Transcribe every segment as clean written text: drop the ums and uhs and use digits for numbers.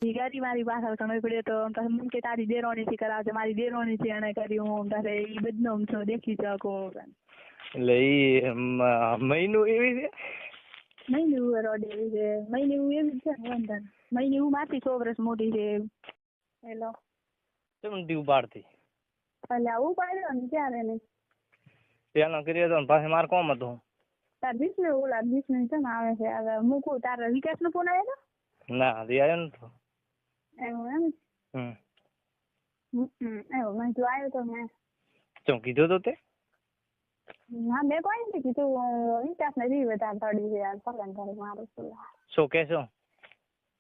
ભીગારી મારી પાછળ ઘણો પડ્યો તો મને કે તારી દેરોણીથી કરાવજે, મારી દેરોણીથી એને કર્યું તારે એ બદનામ છો દેખી શકો. એટલે ઈ મહિનું એવી છે, મહિને રોડ એવી છે, મહિને એવી છે ને વંદન મહિને મારથી 100 વર્ષ મોટી છે. હેલો કેમ દીવ પાડતી એટલે આવું પાડ્યો ને ત્યારે નહીં પેલા કર્યો તો પાસે માર કોમ હતો. તાર વિષ્ણુ ઓલા વિષ્ણુ છે ને આવે છે આગળ મૂકું. તારા વિકાસ નો ફોન આવ્યો હતો? ના રી આવ્યો નતો. એવું એમ? એવું મેં જો આવ્યો તો મેં શું કીધું તો તે? હા મેં કોઈ નથી કીધું, વિકાસ ને રીવે તાર થોડી છે યાર ફલન કરે મારું શું કેશો?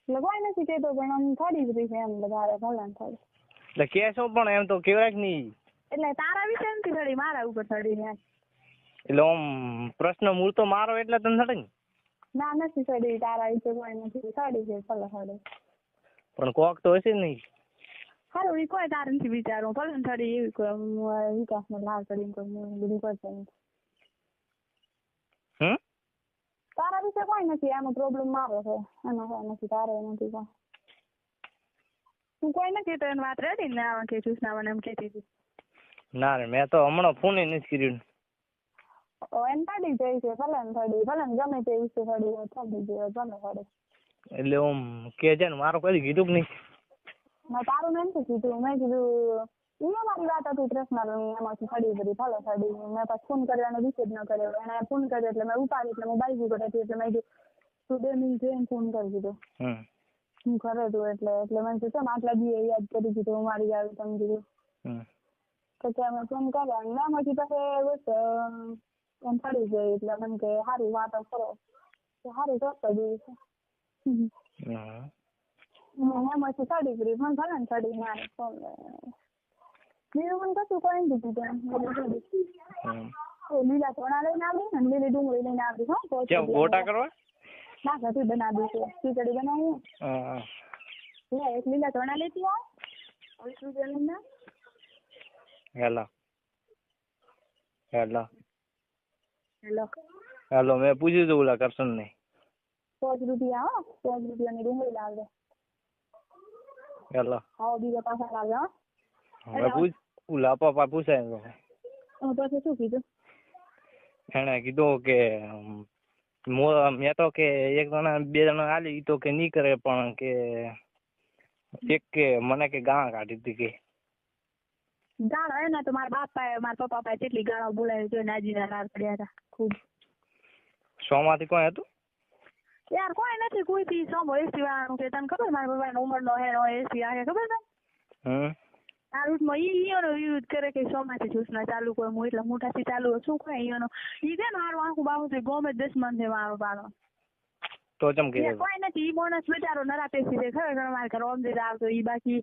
એટલે કોઈ નથી કહેતો પણ આમ થોડી જ રહી છે એમ બધા ફલન થોડી. એટલે કેશો પણ એમ તો કેવાય જ નહીં. એટલે તારા વિશે નથી થોડી, મારા ઉપર થોડી ને. એટલે આમ પ્રશ્ન મૂળ તો મારો એટલે તને થડે ને? ના નથી થોડી, તારા વિશે કોઈ નથી થોડી છે ફલે થોડી. પણ કોક તો હશે નહીં. સારું એ કોઈ તાર નથી વિચારવું ફલન થોડી એવી કોઈ વિકાસ ને લાવ કરીને કોઈ બધું કરશે નહીં. તારા વિશે કોઈ નથી, આનો પ્રોબ્લેમ મારો છે, એનો કોઈ નથી, તારે નથી કોઈ. તું કોઈ નથી તો એની વાત રેડી ને આવા કે ચૂસના મને એમ કહેતી હતી. ના રે મેં તો હમણાં ફોન નથી કર્યું. એમ કાઢી જાય છે ફલન થોડી, ફલન ગમે તે વિશે થોડી થોડી જાય ગમે થોડી. એટલે આમ કે છે ને મારો કદી કીધું કે નહીં? મેં તારું નથી કીધું, મેં કીધું એ મારી વાત હતી પર્સનલ એમાંથી થોડી બધી ફલે થોડી. મેં પાછું ફોન કર્યો અને રિસીવ ન કર્યો, એને ફોન કર્યો એટલે મેં ઉપાડી એટલે હું બાઈક ઉપર હતી એટલે મેં કીધું તું 2 મિનિટ જઈને ફોન કરી દીધો. હું ઘરે હતું એટલે મેં કીધું આટલા દિવસે યાદ કરી દીધું હું મારી આવી તમે કીધું પછી અમે ફોન કર્યા ના પછી પછી બસ એમ પડી ગઈ એટલે મને કે સારી વાતો કરો સારું કરતો દિવસે એમાંથી ચડી ગઈ મને ભલે ને ચડી મારે ફોન બીજું મને કશું કોઈ નથી કીધું. લીલા ચણા લઈને આવી ને લીલી ડુંગળી લઈને આવી. હા ગોટા કરવા ના ઘટી બનાવી છે ખીચડી બનાવી લે એક લીલા ચણા લેતી આવ. હેલો હેલો હેલો હેલો મેં પૂછ્યું હતું ઓલા કરશન ને 5 રૂપિયા. હો 5 રૂપિયાની ડુંગળી લાવજે. હેલો હા બીજા પાછા લાવજો. હવે પૂછ ઓલા પપ્પા પૂછાય પછી શું કીધું? એને કીધું કે મેં તો કે 1 જણા 2 જણા આલી તો કે નહીં કરે પણ કે એક કે મને કે ગાળા કાઢી હતી કે ગાળો એને તો મારા બાપા મારા પપ્પા પાસે કેટલી ગાળો બોલાવી જોઈ નાજીના લાર પડ્યા હતા ખૂબ. 100 માંથી કોઈ હતું? યાર કોઈ નથી કોઈ થી 100 એસી વાળાનું કે તને ખબર મારા પપ્પાનો ઉંમરનો હેનો એસી આવે ખબર તને? આ રૂટમાં ઈયોનો યુઝ કરે કે 100 માંથી ચૂસના ચાલુ કોઈ હું એટલે મોટાથી ચાલુ શું કોઈ ઈયોનો ઈ છે ને મારું આખું બાહુ ગમે 10 મન છે મારો પાડો તો ચમ કે કોઈ નથી. ઈ બોનસ બચારો નરા પેસી છે ખરેખર મારે ઘર ઓમદે આવતો ઈ બાકી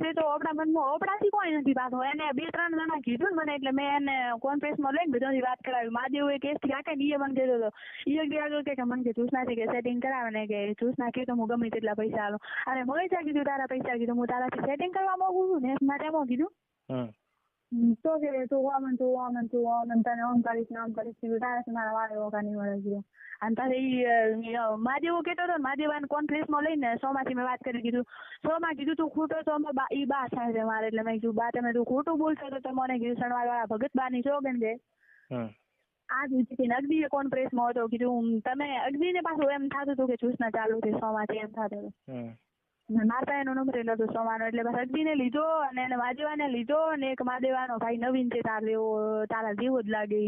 છે તો આપણા મનમાં ઓપડાથી કોઈ નથી પાછો. એને 2-3 જણા કીધું મને એટલે મેં એને કોન્ફરન્સમાં લઈને બધાની વાત કરાવી. માદેવ એક કેસથી કાકે ને ઈ મને કહેતો હતો ઈ એક આગળ કે મને કે ચૂસનાથી કે સેટિંગ કરાવે ને કે ચૂસના કે તો હું ગમે તેટલા પૈસા આલો. અરે મોય ચા કીધું તારા પૈસા કીધું હું તારાથી સેટિંગ કરવા માંગુ છું ને માટે એમાં કીધું તો કે તું આમ તને આમ કરીશ ને આમ કરીશ કીધું તારાથી મારા વાળે ઓકા નહીં મળે કીધું. અને તારે ઈ માદેવો કહેતો હતો માદેવાને કોન્ફરન્સમાં લઈને 100 માંથી મેં વાત કરી કીધું 100 માં કીધું તું ખોટો તો અમે ઈ બા થાય છે મારે એટલે મેં કીધું બા તમે તું ખોટું બોલશો તો મને કીધું સણવાળ વાળા ભગત બાની સોગન છે. આ જ અગદીએ કોન્ફરન્સમાં હતો કીધું તમે અગદીને પાછું એમ થતું હતું કે ચૂસના ચાલુ છે 100 માંથી એમ થતું હતું. મારા પાસે એનો નંબર એટલો હતો 100 વાનો એટલે બસ અગદીને લીધો અને એને માદેવાને લીધો અને એક માદેવાનો ભાઈ નવીન છે તારા જેવો જ લાગે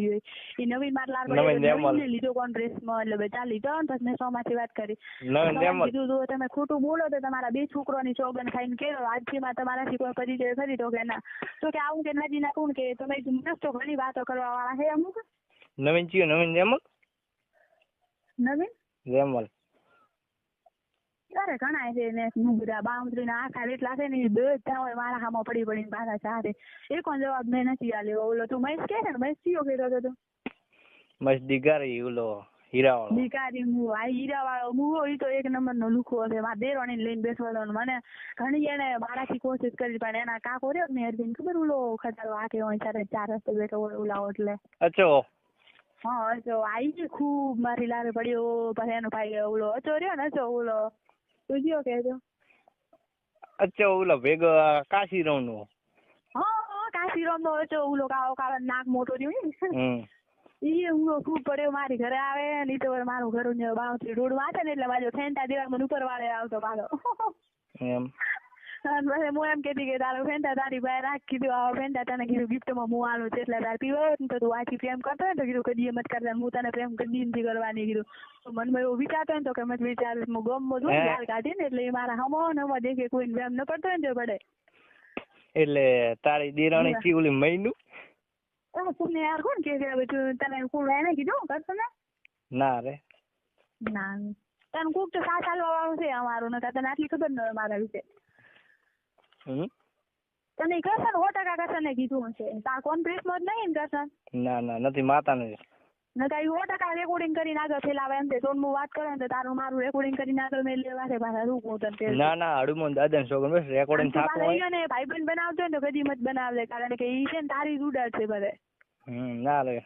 એ નવીન માર લાર નવીનને લીધો કોન્ફરન્સમાં એટલે બધા લીધો ને પછી મેં 100 માંથી વાત કરી. કીધું જો તમે ખોટું બોલો તો તમારા 2 છોકરોની સોગન ખાઈને કેવો આજથીમાં તમારાથી કોઈ પરિચય ખરી તો કે ના તો કે આવું કે નાજી નાખું કે તમે તો ઘણી વાતો કરવા વાળા છે અમુક. નવીન ચિયો નવીન રેમલ નવીન રેમલ અરે ઘણા છે ને મુગરા બાઉન્ડ્રી ના આખા એટલા છે ને બધા હોય મારા હામાં પડી પડીને પાછા ચારે એ કોણ જવાબ મેં નથી આલ્યો. ઓલો તું મહેશ કે છે ને મહેશ કયો કહેતો હતો મહેશ દિગારી ઓલો હીરાવાળો દિગારી મુવો આ હીરાવાળો મુવો ઈ તો 1 નંબરનો લુખો છે. મારા દેરોણીને લઈને બેસવાનો મને ઘણી એને મારાથી કોશિશ કરી પણ એના કાકો રહ્યો ને અરવિંદ ખબર ઓલો ખતરો આ કે હોય 4 રસ્તે બેઠો હોય ઓલાવો એટલે અચ્છો હા અચો આઈ ખૂબ મારી લારે પડ્યો પછી એનો ભાઈ ઓલો અચો રહ્યો ને અચો ઓલો તું કયો કહેજો અચ્છા ઓલો ભેગો કાશીરામ નો. હા કાશીરામ નો હતો ઓલો કાળો કાળો નાક મોટો થયો ને ઈ હું ખૂબ પડ્યો મારી ઘરે આવે ને તો મારું ઘર બાઉથી રોડ વાંચે ને એટલે બાજુ ફેંટા દેવા મને ઉપર વાળે આવતો પાછો એમ પછી હું એમ કહેતી કે તારો ફેંટા તારી પાસે રાખ કીધું આવા ફેંટા તને કીધું ગિફ્ટમાં હું આલું છું એટલે તાર પીવો તો તું આથી પ્રેમ કરતો હોય તો કીધું કદી એમ જ કરતા હું તને પ્રેમ કદી નથી કરવાની કીધું તો મનમાં એવું વિચારતો ને તો કે મત વિચાર હું ગમમાં જોઉં ગાલ કાઢી ને એટલે એ મારા હમો નમો દેખે કોઈને પ્રેમ ન કરતો હોય ને તો પડે એટલે તારી દેરાણી થી ઓલી મહિનું તમને યાર કોણ કે તું તને કોણ એને કીધું કરતો ને ના રે ના તને કોક તો સાથ હાલવા વાળું છે અમારું ને તને આટલી ખબર ન હોય મારા વિશે તને કરશન 100% કરશન ને કીધું હશે તાર કોન્ફરન્સમાં જ નહીં ને કરશન ના ના નથી માતા ને નકા 100% રેકોર્ડિંગ કરીને આગળ ફેલાવે એમ છે તો હું વાત કરે તો તારું મારું રેકોર્ડિંગ કરીને આગળ મેં લેવા છે પાછા રૂક હું તને ના ના હડુમન દાદા સોગન બસ રેકોર્ડિંગ થાતું હોય ને ભાઈબંધ બનાવતો ને તો કદી મત બનાવલે કારણ કે ઈ છે ને તારી રૂડાર છે બધે ના રે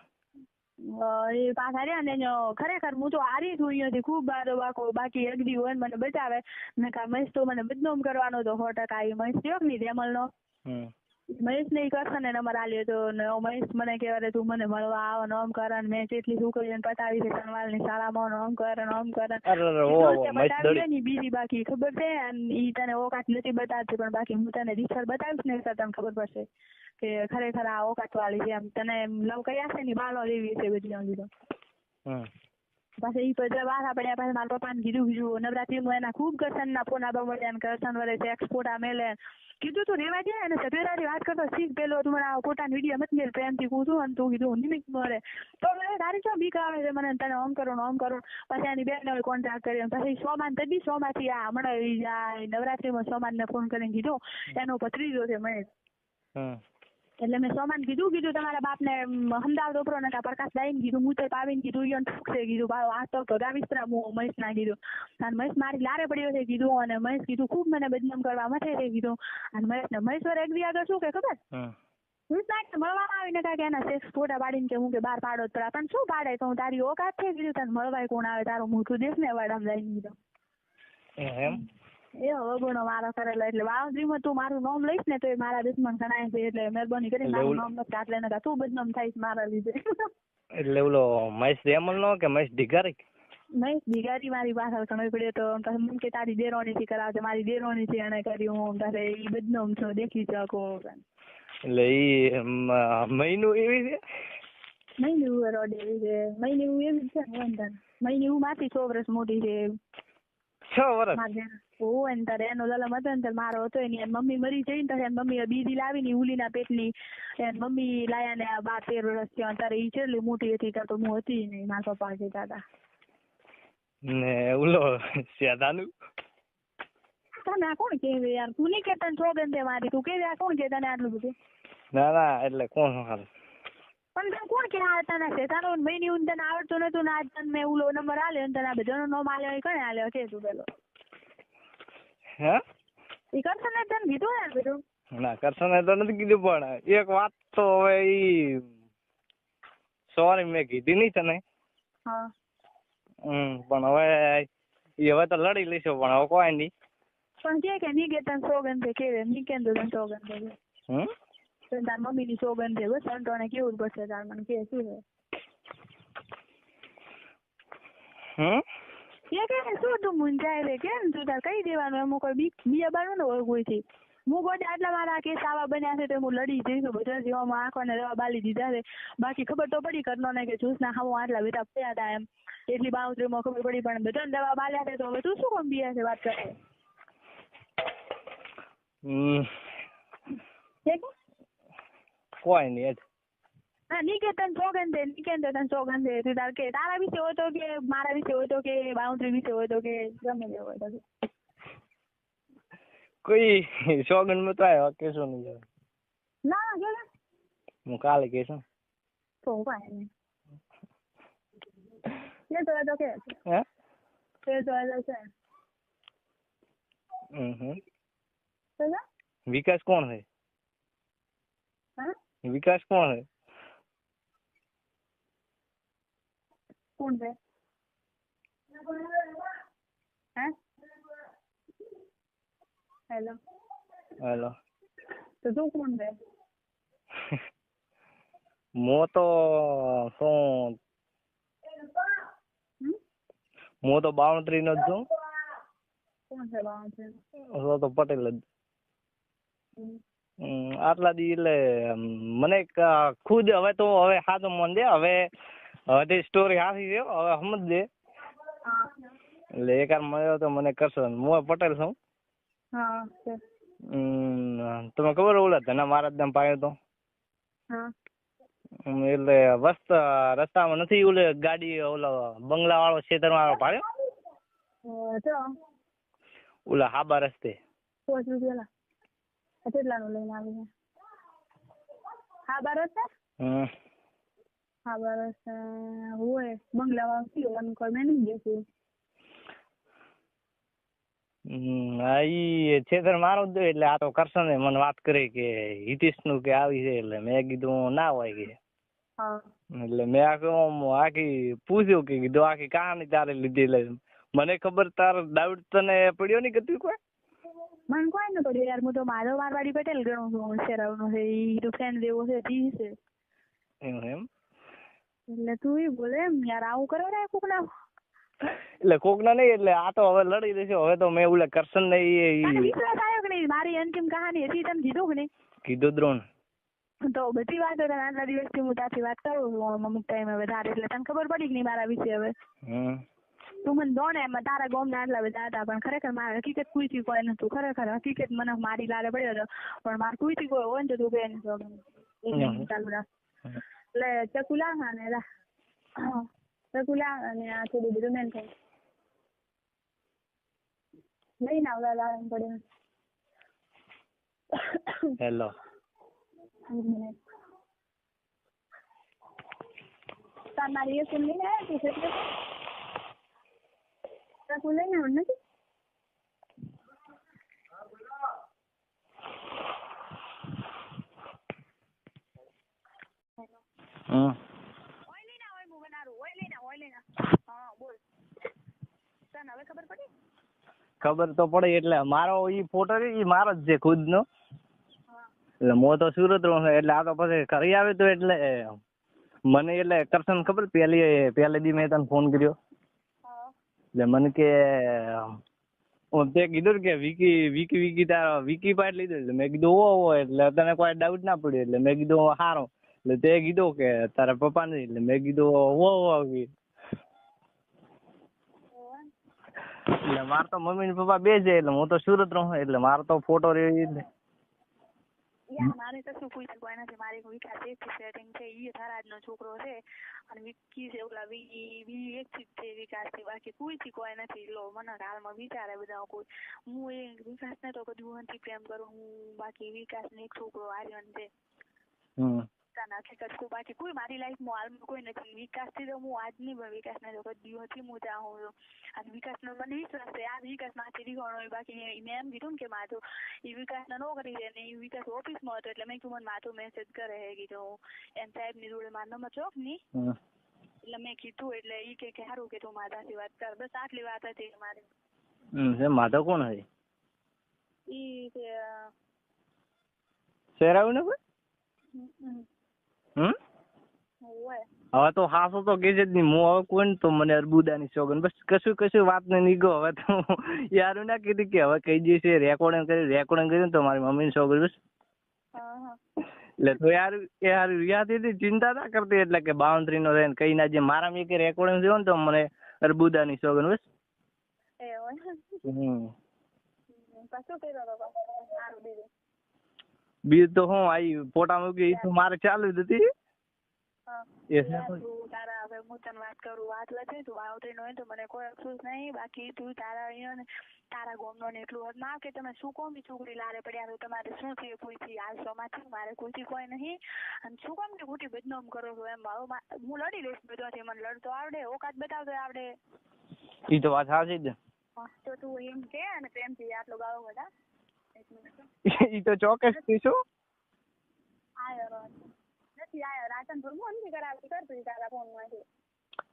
એ પાછા રહ્યા ને ખરેખર હું તો હારી છું અહીંયાથી ખૂબ બારો બાકો બાકી એક દી હોય ને મને બચાવે ને કા મહેશ તો મને બદનામ કરવાનો તો 100% એ મહેશ થયો નહીં રેમલ નો મહેશ ને કરશે ને નંબર આલ્યો તો ને મહેશ મને કહેવાય તું મને મળવા આવો ને આમ કરે ને મેં કેટલી છોકરીઓને પતાવી છે સનવાલ ની શાળામાં આમ કરે બતાવી ને બીજી બાકી ખબર છે ઈ તને ઓકાત નથી બતાવતી પણ બાકી હું તને રીસર બતાવીશ ને તને ખબર પડશે કે ખરેખર આ ઓકાત વાળી છે એમ તને લવ કર્યા છે ને બાળો લેવી છે બધી અંગીતો પાછા ઈ પછી વાત આપણે પાછા મારા પપ્પાને કીધું નવરાત્રીમાં એના ખૂબ કરશનના ફોન આપવા મળ્યા ને કરશન વડે સેક્સ ફોટા મેલે કીધું તું રેવા દે અને સભ્યતાથી વાત કરતો શીખ પેલો તું મને આ ફોટાનો વિડીયો મત મેલ પ્રેમથી કૂદું અને તું કીધું નિમિત્ત મળે તો મને તારી શું બીક આવે છે મને તને આમ કરું પછી એની બેનને કોન્ટેક્ટ કર્યો પછી સોમાન તદી સોમાંથી આ હમણાં નવરાત્રીમાં સોમાનને ફોન કરીને કીધું એનો ભત્રીજો છે મહેશ એટલે મેં સોમાન કીધું તમારા બાપને અમદાવાદ ઉપરો નતા પ્રકાશભાઈને કીધું હું તો પાવીને કીધું ઈયોને ઠોકશે કીધું આ તો ભગાવીસ્તરા હું મહેશ ના કીધું અને મહેશ મારી લારે પડ્યો છે કીધું અને મહેશ કીધું ખૂબ મને બદનામ કરવા મથે છે કીધું અને મહેશ્વર એક દી આગળ શું કે ખબર હું સાહેબ મળવામાં આવીને કાંઈક એના સેક્સ ફોટા પાડીને કે હું કે બહાર પાડો જ પણ શું પાડે તો હું તારી ઓકાત છે કીધું તને મળવાય કોણ આવે તારું મોટું દેશ ને વાડામ જઈને કીધું એ અવગુણો મારો કરેલો એટલે વાવજીમાં તું મારું નામ લઈશ ને તો એ મારા દુશ્મન ગણાય છે એટલે મહેરબાની કરીને મારું નામ નથી આટલે નકા તું બદનામ થઈશ મારા લીધે એટલે ઓલો મહેશ રેમલ નો કે મહેશ ઢીગારી મહેશ ઢીગારી મારી પાછળ ઘણો પડ્યો તો મને કે તારી દેરોણી થી કરાવશે મારી દેરોણી થી એને કર્યું હું તારે ઈ બદનામ છો દેખી શકો એટલે ઈ મહિનું એવી છે મહિનું રોડ એવી છે મહિનું એવી છે મહિનું માથી 6 વર્ષ મોટી છે 6 વર્ષ ઓ એને તારે એનો લલમ હતો ને મારો હતો એની મમ્મી મરી જઈ ને તારે મમ્મી બીજી લાવી ને ઉલીના પેટની એની મમ્મી લાયા ને 12-13 વર્ષ થયા તારે ઈ કેટલી મોટી હતી તો હું હતી નહીં મારા પપ્પા કહેતા હતા ને ઓલો શેદાનું તને આ કોણ કે યાર તું નહીં કે તને સોગન દે મારી તું કે આ કોણ કે તને આટલું બધું ના એટલે કોણ હાલ પણ તને કોણ કે આ તને શેતાનો મહિની તને આવડતું નતું ને આજ તને મેં ઓલો નંબર આલ્યો ને તને આ બધાનો નામ આલ્યો એ કણે આલ્યો કે તું પેલો હે ઈ કરશન તને કીધું યાર બધું ના કરશન તો નથી કીધું પણ એક વાત તો હવે ઈ સોરી મેં કીધી નહીં તને હા પણ હવે તો લડી લઈશું પણ હવે કોઈ નહીં પણ કે ની કે તને સોગન છે કે ની કે તને સોગન છે તાર મમ્મી ની સોગન છે બસ અંટોને કેવું પડશે તાર મને કે શું છે કે શું તું મુંજાય રે કેમ તું તાર કઈ દેવાનું એમ કોઈ બીજા બારું ને હોય કોઈથી હું ગોડે આટલા મારા કેસ આવા બન્યા છે તો હું લડી જઈશું બધા જીવામાં આંખોને દવા બાલી દીધા છે બાકી ખબર તો પડી કરનો ને કે જૂસના ખાવા આટલા બેટા પડ્યા હતા એમ એટલી બાઉન્ડ્રીમાં ખબર પડી પણ બધાને દવા બાલ્યા છે તો હવે તું શું કોમ બીયા છે વાત કરે કોઈ નહીં હા નિકેતન સોગન છે નિકેતન સોગન છે તું તાર કે તારા વિશે હોય તો કે મારા વિશે હોય તો કે બાઉન્ડ્રી વિશે હોય તો કે ગમે તે હોય તો કોઈ સોગન માં તો આવ્યો કેસો નહીં ના કે હું કાલે કહીશું તો કાંઈ નહીં તો કે હે તે તો છે વિકાસ કોણ છે વિકાસ કોણ છે કોણ છે હે હેલો હેલો. તો તું કોણ છે? મો તો શું હું તો 52 નો જ છું. કોણ છે બાવન? તો પટેલ જ. આટલા દી એટલે મને ખુદ હવે તો હવે સાચું મન દે હવે તે સ્ટોરી હાસી છે હવે સમજ દે. એટલે એકાર મળ્યો તો મને કરશો. હું પટેલ છું. હા તમે ખબર ઓલા ધના મહારાજ ને પાયો તો એટલે રસ્તામાં નથી ઓલે ગાડી ઓલો બંગલા વાળો ખેતર વાળો પાડ્યો ઓલા હાબા રસ્તે 5 રૂપિયા કેટલાનું લઈને આવી? હા બરસ હોય બંગલા વાળો કયો અંકલ મેં નહીં દેખ્યું. હા ઈ છેતર મારો જ એટલે આ તો કરશન મને વાત કરી કે હિતેશ નું કે આવી છે એટલે મેં કીધું ના હોય કે એટલે મેં આખી પૂછ્યું કે કીધું આખી કહાની તારે લીધી એટલે મને ખબર તાર ડાઉટ તને પડ્યો નહીં કતું કોઈ? મને કોઈ ન પડ્યું યાર. હું તો માધવ મારવાડી પટેલ ગણું છું. શેરાવનો છે ઈ તો ફ્રેન્ડ જેવો છે તી છે એમ એટલે તું ઈ બોલે એમ યાર આવું કરે રે કોકના. એટલે કોકના નહીં એટલે આ તો હવે લડી દેશે. હવે તો મેં ઓલા કરશન ને વિશ્વાસ આવ્યો કે નહીં? મારી અંતિમ કહાની હતી તને કીધું કે નહીં? કીધું દ્રોણ તો બધી વાતો તને આટલા દિવસથી હું તાથી વાત કરું છું અમુક ટાઈમે વધારે એટલે તને ખબર પડી કે નહીં મારા વિશે? હવે તું મને દોણે એમાં તારા ગામના આટલા બધા હતા પણ ખરેખર મારે હકીકત કોઈથી કોઈ નતું. ખરેખર હકીકત મને મારી લારે પડ્યો હતો પણ મારે કોઈથી કોઈ હોય ને તો તું બેન ચાલુ રાખ. એટલે ચકુલા ને ચકુલા અને આ થોડું બધું મેન થાય લઈને આવવા લાવવાનું પડે. હેલો તમારી એ ફોન લઈને આવ્યા તું છે ચકુ લઈને આવવાનું નથી? ખબર તો પડે એટલે મારો ઈ ફોટો ઈ મારો જ છે ખુદ નો. એટલે મો તો સુરત રહું છું એટલે આ તો પછી કરી આવે તો એટલે મને એટલે કરશન ખબર પહેલે દી મેં તને ફોન કર્યો એટલે મને કે તે કીધું કે વિકી તારો વિકી પાડ લીધો એટલે મેં કીધું ઓ એટલે તને કોઈ ડાઉટ ના પડ્યો એટલે મેં કીધું સારો એટલે તે કીધું કે તારા પપ્પા નથી એટલે મેં કીધું ઓ એટલે મારે તો મમ્મી ને પપ્પા બે છે એટલે હું તો સુરત રહું એટલે મારો તો ફોટો રહી જ મારે કશું કોઈ નથી. મારી વિકાસ એક સેટિંગ છે ઈ થરાદ નો છોકરો છે અને વિકી છે ઓલા વી એક થી છે વિકાસ થી બાકી કોઈથી કોઈ નથી. લો મને હાલમાં વિચારે બધા કોઈ હું એ વિકાસ ને તો કદી નથી પ્રેમ કરું હું બાકી વિકાસ ને એક છોકરો આર્યન છે હકીકત બાકી કોઈ મારી લાઈફમાં હાલમાં કોઈ નથી. વિકાસ થી તો હું આજ નહીં પણ વિકાસ ને તો કદી હતી હું ત્યાં હું અને વિકાસ નો મને વિશ્વાસ છે આ વિકાસ માંથી રીગણો હોય બાકી મેં એમ કીધું ને કે માથું એ વિકાસ ને નો કરી દે ને એ વિકાસ ઓફિસ માં હતો એટલે મેં કીધું મને માથું મેસેજ કરે કીધું એમ સાહેબ ની જોડે મારો નંબર ચોક ની એટલે મેં કીધું એટલે ઈ કે સારું કે તું માધાથી વાત કર. બસ આટલી વાત હતી મારે. માધવ કોણ હતી? ઈ શેરાવ ને કોઈ હવે તો હાસો તો કે જ નહીં. હું હવે કોઈ તો મને અર્બુદાની સોગન બસ કશું વાત ને નીકળો. હવે તો યાર ના કીધું કે હવે કહી દઈશ રેકોર્ડિંગ કર્યું તો મારી મમ્મી ની સોગન બસ એટલે તો યાર યાદ હતી ચિંતા ના કરતી એટલે કે 52 નો રહે કઈ ના જે મારા મેં કે રેકોર્ડિંગ થયો ને તો મને અર્બુદાની સોગન બસ બીજું તો હું આઈ ફોટા મૂકી તો મારે ચાલુ જ હતી. તારા હવે હું તને વાત કરું વાત લખે તું આવતી હોય તો મને કોઈ અફસોસ નહીં બાકી તું તારા અહીંયા ને તારા ગોમનો ને એટલું હોત ના કે તમે શું કોમ છોકરી લારે પડ્યા તો તમારે શું થયું કોઈથી હાલ સમાથી મારે કોઈથી કોઈ નહીં અને શું કામ કે ખોટી બદનામ કરો છો એમ હવે હું લડી લઈશ બધોથી મને લડતો આવડે ઓકાત બતાવતો આવડે ઈ તો વાત સાચી જ તો તું એમ કે અને પ્રેમથી આટલો ગાળો બધા ઈ તો ચોક્કસ કહીશું આયો નથી આયો રાતનપુર હું નથી કરાવતી કરતી તારા ફોન માંથી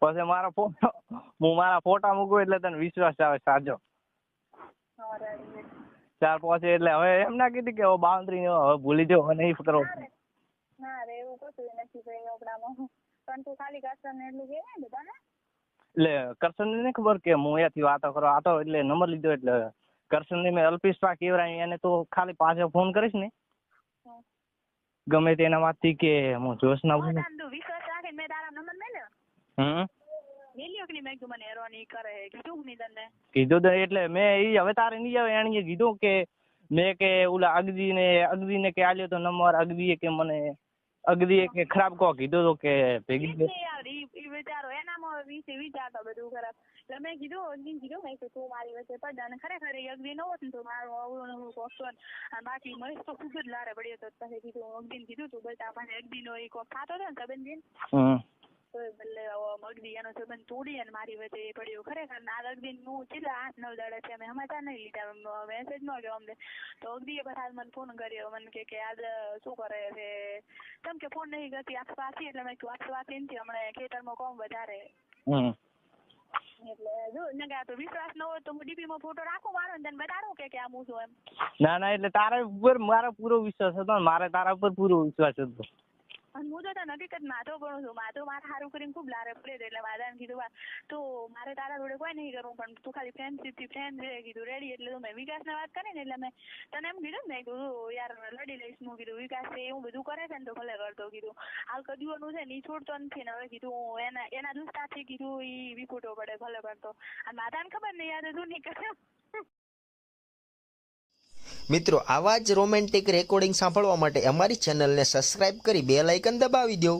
પછી મારો ફોટો હું મારા ફોટા મૂકું એટલે તને વિશ્વાસ આવે સાજો 4-5 એટલે હવે એમ ના કીધી કે બાઉન્ડ્રી હવે ભૂલી જાઓ હવે નહીં કરો. ના રે એવું કશું નથી ભાઈ આપણામાં. પણ તું ખાલી કરશન એટલું કહેવાય ને બધાને. એટલે કરશન ને નહીં ખબર કે હું અહીંયાથી વાતો કરો આ તો એટલે નંબર લીધો એટલે કરશન ને મેં અલ્પેશભાઈ કેવરાય એને તો ખાલી પાછો ફોન કરીશ ને ગમે તેના વાતથી કે હું જોશના બોલું. તું વિશ્વાસ રાખીને મેં તારા નંબર મેલ્યો. મેલ્યો કે નહીં મેં કીધું મને હેરાની કરે કીધું નહીં તને. કીધું તો એટલે મેં ઈ હવે તારે નહીં આવે એણે કીધું કે મેં કે ઓલા અગદીને કે આલ્યો તો નંબર અગદીએ કે મને અગદીએ કે ખરાબ કહો કીધું તો કે ભેગી ઈ વિચારો એનામાં વિચારતો બધું ખરાબ. એટલે મેં કીધું મેં તું મારી વચ્ચે પડ્યા અને ખરેખર એ અગદી ન હોત ને તો મારું અવળું હું કોસ્તો અને બાકી મહેશ તો ખૂબ જ લારે પડ્યો હતો. પછી કીધું અગદીને કીધું તું બતા પાસે અગદીનો એ કોક ખાતો હતો ને સંબંધી તો બદલે અગદી એનો સંબંધ તોડી અને મારી વચ્ચે એ પડ્યો ખરેખર આ અગદી હું છેલ્લા 8-9 દાડા છે અમે સમાચાર નહીં લીધા મેસેજ ન ગયો અમને તો અગદીએ પછી મને ફોન કર્યો મને કે આજ શું કરે છે કેમ કે ફોન નહીં કરતી આસપાસી એટલે મેં કીધું આસપાસી નથી હમણાં ખેતરમાં કોમ વધારે એટલે જો ને તો વિશ્વાસ ન હોય તો હું ડીપી માં ફોટો રાખું મારો ને તને બતાડું કે આ હું છું એમ. ના એટલે તારા ઉપર મારો પૂરો વિશ્વાસ હતો મારે તારા ઉપર પૂરો વિશ્વાસ હતો. અને હું તો હકીકત માથો ભણું છું માથો માથે સારું કરીને ખૂબ લારે પડે એટલે માધાને કીધું તો મારે તારા જોડે કોઈ નહીં કરવું પણ તું ખાલી ફ્રેન્ડશીપથી ફ્રેન્ડ છે કીધું રેડી એટલે મેં વિકાસને વાત કરીને એટલે મેં તને એમ કીધું મેં કીધું યાર લડી લઈશ હું કીધું વિકાસ છે એવું બધું કરે છે ને તો ભલે કરતો કીધું હાલ કદીઓનું છે ને એ છોડતો નથી ને હવે કીધું એના દુસ્તાથી કીધું એ વિખૂટો પડે ભલે કરતો અને માધાને ખબર નહીં યાર તું નહીં કરે. મિત્રો આવા જ રોમેન્ટિક રેકોર્ડિંગ સાંભળવા માટે અમારી ચેનલને સબસ્ક્રાઇબ કરી બેલ આઇકન દબાવી દો.